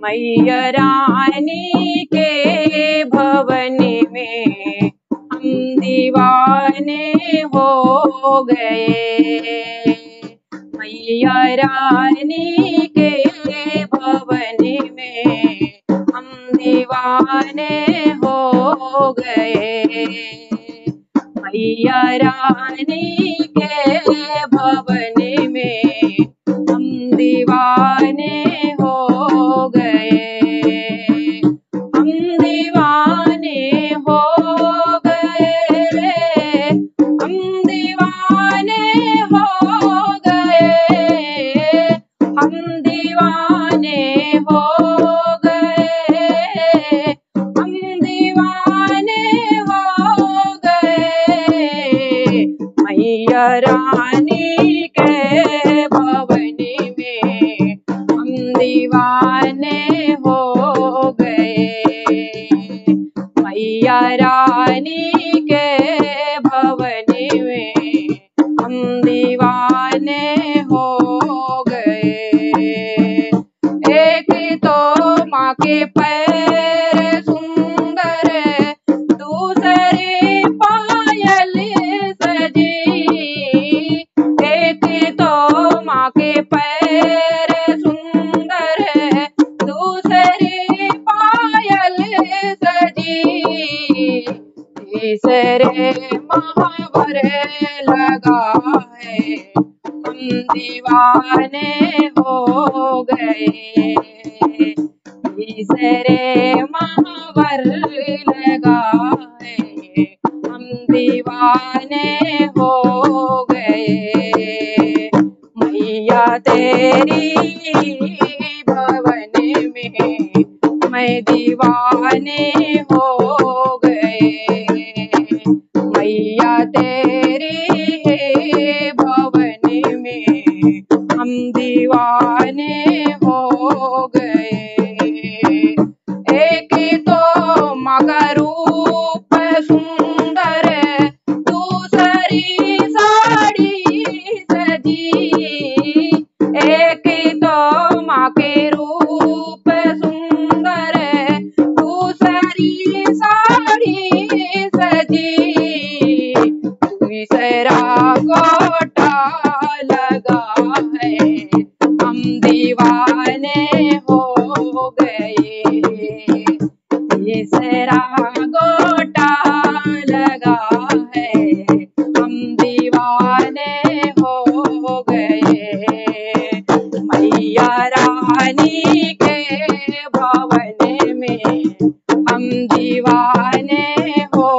मैया रानी के भवन में हम दीवाने हो गए। मैया रानी के भवन में हम दीवाने हो गए। मैया रानी के भवन में हम दीवाने हो गए। हम दीवाने हो गए। हम दीवाने हो गए। हम दीवाने हो गए। हम दीवाने हो गए। मैया रानी के भवन में हम दीवाने हो गए। मैया रानी के भवन में हम दीवाने हो गए। एक तो माँ के पैर सुंदर, दूसरी पायल सजी। एक तो माँ के पैर सुंदर, दूसरी पायल सजी। तीसरे महावर लगा है, हम दीवाने हो गए। तीसरे महावर लगा है, हम दीवाने हो गए। मैया तेरी भवन में मैं दीवाने हो गए। मैया तेरी भवन में हम दीवाने हो गए। एक तो माँ का रूप सुंदर, दूसरी साड़ी सजी। एक तो माँ के रूप सुंदर, दूसरी साड़ी सजी। तीसरा गोटा लगा है, हम दीवाने हो गए। तीसरा गोटा लगा है, हम दीवाने हो गए। मैया रानी के भवन में हम दीवाने हो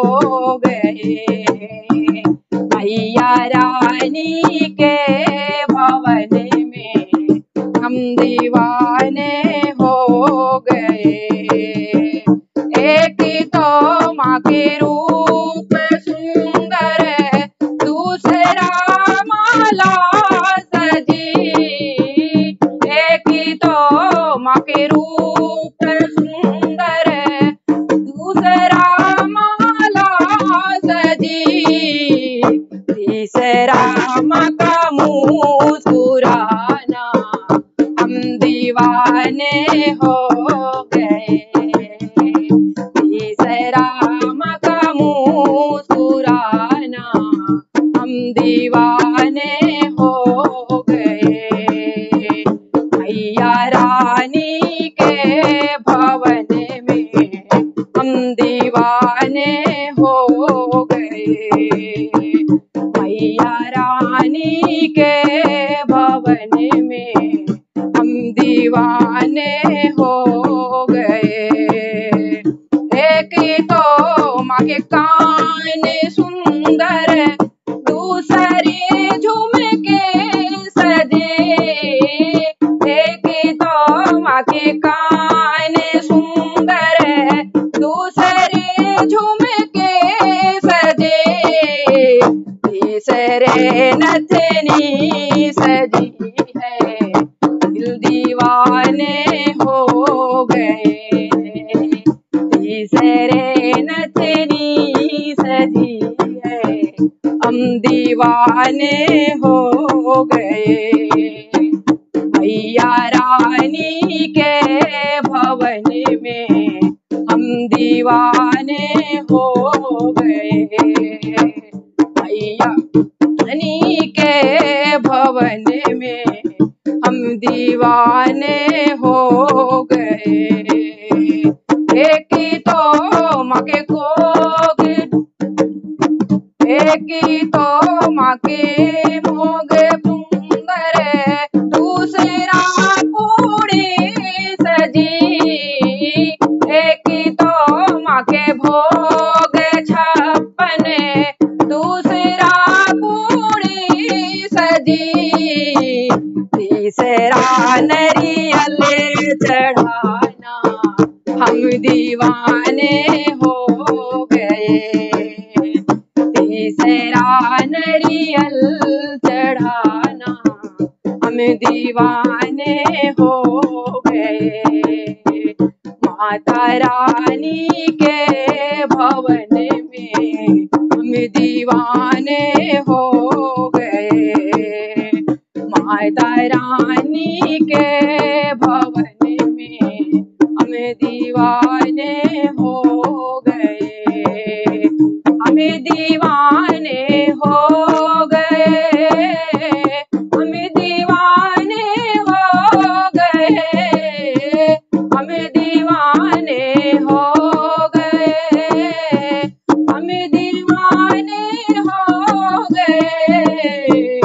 गए। मैया रानी के भवन में हम दीवाने हो गए। एक तो माँ के रूप सुंदर, दूसरा माला सजी। एक तो माँ के रूप सुंदर, दूसरा माला सजी। तीसरा माँ का मुस्कुराना, हम दीवाने हो गए। तीसरा माँ का मुस्कुराना, हम दीवाने हो गए। मैया रानी के भवन में हम दीवाने हो गए। मैया रानी के भवन में हम दीवाने हो गए। एक तो माँ के कान सुंदर, दूसरी झुमके सजे। एक तो माँ के कान सुंदर, दूसरी झुमके सजे। तीसरे नथनी सजी है, दिल दीवाने हो गए। तीसरे नथनी सजी है, हम दीवाने हो गए। मैया रानी के भवन में हम दीवाने हो गए। मैया रानी के भवन में हम दीवाने हो गए। एक तो माँ के कोग, एक तो माँ के मोग पुंगरे, दूसरा पूरी सजी। एक तो माँ के भोग छप्पन, दूसरा पूरी सजी। तीसरा नरियल चढ़ाना हम दीवाने हो गए। तीसरा नरियल चढ़ाना हम दीवाने हो गए। माता रानी के भवन में हम दीवाने हो गए। माता रानी के भवन में हम दीवाने हो गए। हम दीवाने हो गए। हम दीवाने हो गए। हम दीवाने हो गए। हम दीवाने हो गए।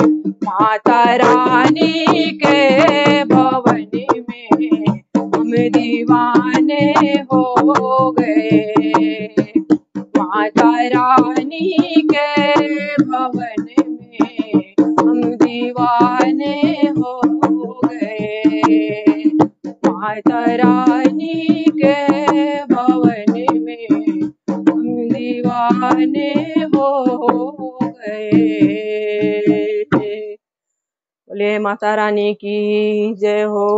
माता रानी के भवन में हम दीवाने हो गए। माता रानी के भवन में हम दीवाने हो गए। माता रानी के भवन में हम दीवाने हो गए। बोले माता रानी की जय हो।